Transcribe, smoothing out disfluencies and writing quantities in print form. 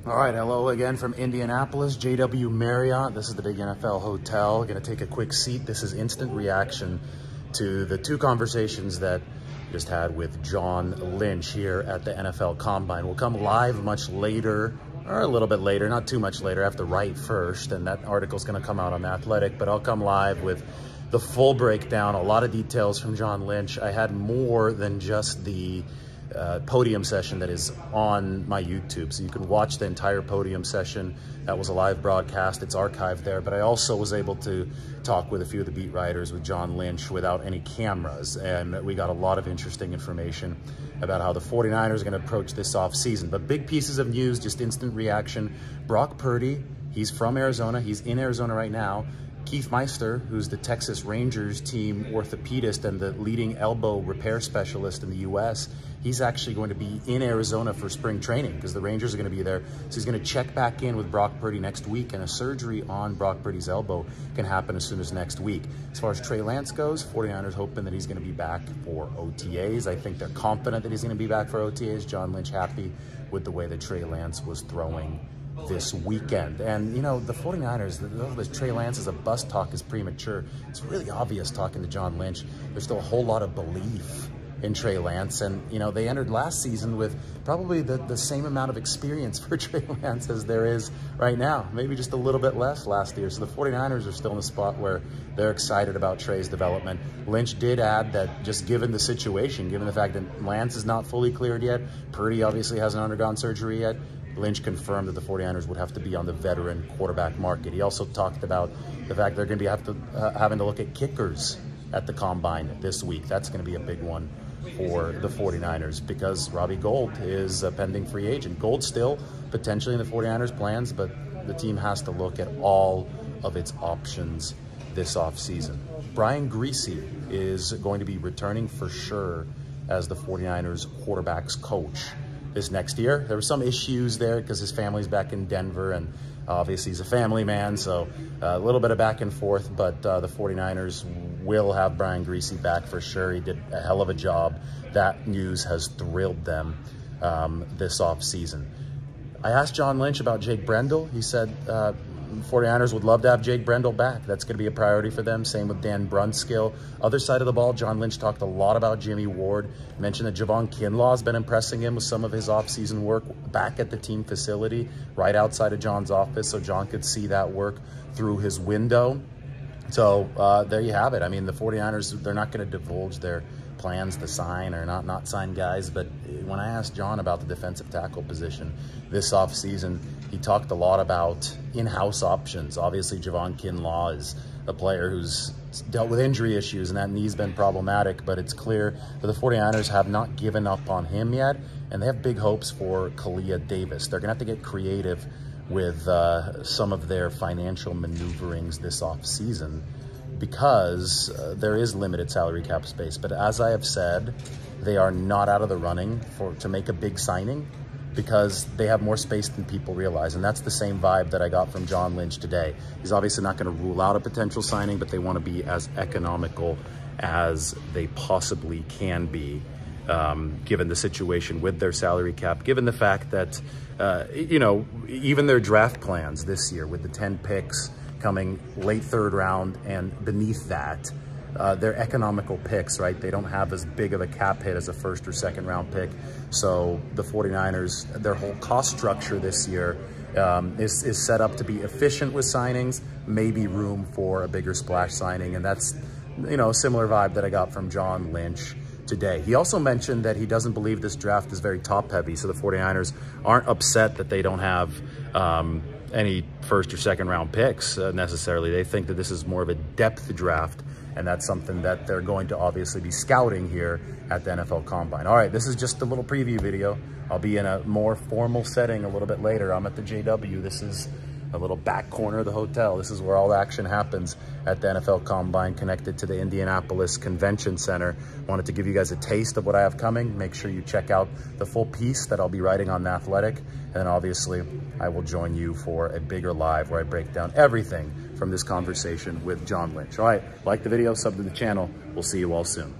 All right, hello again from Indianapolis, JW Marriott. This is the big NFL hotel. Gonna take a quick seat. This is instant reaction to the two conversations that we just had with John Lynch here at the NFL Combine. We'll come live much later, or a little bit later, not too much later. I have to write first, and that article's gonna come out on The Athletic, but I'll come live with the full breakdown, a lot of details from John Lynch. I had more than just the podium session that is on my YouTube. So you can watch the entire podium session. That was a live broadcast. It's archived there. But I also was able to talk with a few of the beat writers with John Lynch without any cameras. And we got a lot of interesting information about how the 49ers are going to approach this offseason. But big pieces of news, just instant reaction. Brock Purdy, he's from Arizona. He's in Arizona right now. Keith Meister, who's the Texas Rangers team orthopedist and the leading elbow repair specialist in the U.S., he's actually going to be in Arizona for spring training because the Rangers are going to be there. So he's going to check back in with Brock Purdy next week, and a surgery on Brock Purdy's elbow can happen as soon as next week. As far as Trey Lance goes, 49ers hoping that he's going to be back for OTAs. I think they're confident that he's going to be back for OTAs. John Lynch happy with the way that Trey Lance was throwing this weekend. And, you know, the 49ers, the Trey Lance is a bust talk is premature. It's really obvious talking to John Lynch. There's still a whole lot of belief in Trey Lance. And, you know, they entered last season with probably the same amount of experience for Trey Lance as there is right now. Maybe just a little bit less last year. So the 49ers are still in a spot where they're excited about Trey's development. Lynch did add that just given the situation, given the fact that Lance is not fully cleared yet, Purdy obviously hasn't undergone surgery yet, Lynch confirmed that the 49ers would have to be on the veteran quarterback market. He also talked about the fact they're going to be having to look at kickers at the Combine this week. That's going to be a big one for the 49ers because Robbie Gould is a pending free agent. Gould still potentially in the 49ers plans, but the team has to look at all of its options this offseason. Brian Griese is going to be returning for sure as the 49ers quarterback's coach this next year. There were some issues there because his family's back in Denver, and obviously he's a family man, so a little bit of back and forth, but the 49ers will have Brian Griese back for sure. He did a hell of a job. That news has thrilled them this offseason. I asked John Lynch about Jake Brendel. He said 49ers would love to have Jake Brendel back. That's going to be a priority for them. Same with Dan Brunskill. Other side of the ball, John Lynch talked a lot about Jimmy Ward. Mentioned that Javon Kinlaw has been impressing him with some of his offseason work back at the team facility right outside of John's office, so John could see that work through his window. So there you have it. I mean, the 49ers, they're not going to divulge their plans to sign or not sign guys, but when I asked John about the defensive tackle position this offseason, he talked a lot about in-house options. Obviously, Javon Kinlaw is a player who's dealt with injury issues, and that knee's been problematic, but it's clear that the 49ers have not given up on him yet, and they have big hopes for Kalia Davis. They're going to have to get creative with some of their financial maneuverings this offseason because there is limited salary cap space. But as I have said, they are not out of the running to make a big signing because they have more space than people realize. And that's the same vibe that I got from John Lynch today. He's obviously not going to rule out a potential signing, but they want to be as economical as they possibly can be, given the situation with their salary cap, given the fact that, you know, even their draft plans this year with the 10 picks coming late third round and beneath that, they're economical picks, right? They don't have as big of a cap hit as a first or second round pick. So the 49ers, their whole cost structure this year is set up to be efficient with signings, maybe room for a bigger splash signing. And that's, you know, a similar vibe that I got from John Lynch today. He also mentioned that he doesn't believe this draft is very top heavy. So the 49ers aren't upset that they don't have any first or second round picks necessarily. They think that this is more of a depth draft, and that's something that they're going to obviously be scouting here at the NFL Combine. All right, this is just a little preview video. I'll be in a more formal setting a little bit later. I'm at the JW. This is a little back corner of the hotel. This is where all the action happens at the NFL Combine, connected to the Indianapolis Convention Center. Wanted to give you guys a taste of what I have coming. Make sure you check out the full piece that I'll be writing on The Athletic. And then obviously I will join you for a bigger live where I break down everything from this conversation with John Lynch. All right, like the video, sub to the channel. We'll see you all soon.